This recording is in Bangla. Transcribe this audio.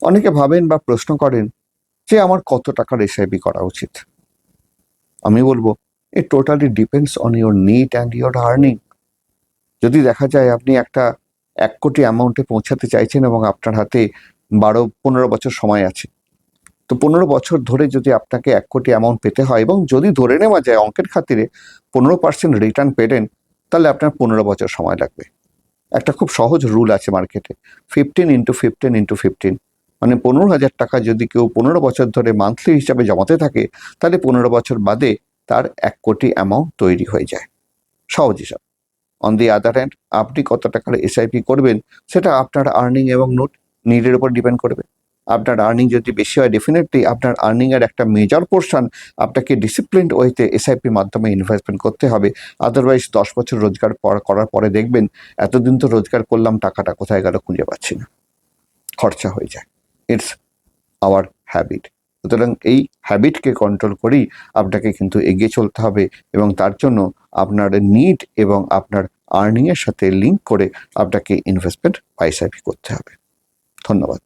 অনেকে ভাবেন বা প্রশ্ন করেন যে আমার কত টাকার এসআইপি করা উচিত। আমি বলবো it totally depends on your need and your earning. যদি দেখা যায় আপনি একটা 1 কোটি অ্যামাউন্টে পৌঁছাতে চাইছেন এবং আপনার হাতে 15 বছর সময় আছে, তো 15 বছর ধরে যদি আপনাকে 1 কোটি অ্যামাউন্ট পেতে হয় এবং যদি ধরে নেওয়া যায় অঙ্কের খাতিরে 15% রিটার্ন পেলেন, তাহলে আপনার 15 বছর সময় লাগবে। একটা খুব সহজ রুল আছে মার্কেটে, 15 ইন্টু 15 ইন্টু 15, মানে 15,000 টাকা যদি কেউ 15 বছর ধরে মান্থলি হিসাবে জমাতে থাকে, তাহলে 15 বছর বাদে তার 1 কোটি অ্যামাউন্ট তৈরি হয়ে যায়। সহজ হিসাব। অন দি আদার হ্যান্ড, আপনি কত টাকার এসআইপি করবেন সেটা আপনার আর্নিং এবং নিডের উপর ডিপেন্ড করবে। আপনার আর্নিং যদি বেশি হয়, ডেফিনেটলি আপনার আর্নিং এর একটা মেজর পোর্শন আপনাকে ডিসিপ্লিনড ওয়েতে এসআইপির মাধ্যমে ইনভেস্টমেন্ট করতে হবে। আদারওয়াইজ 10 বছর রোজগার করার পরে দেখবেন এতদিন তো রোজগার করলাম, টাকাটা কোথায় গেল খুঁজে পাচ্ছি না, খরচা হয়ে যায়। It's our habit. সুতরাং এই হ্যাবিটকে কন্ট্রোল করেই আপনাকে কিন্তু এগিয়ে চলতে হবে এবং তার জন্য আপনার নিড এবং আপনার আর্নিং এর সাথে লিঙ্ক করে আপনাকে ইনভেস্টমেন্ট বা এসআইপি করতে হবে। ধন্যবাদ।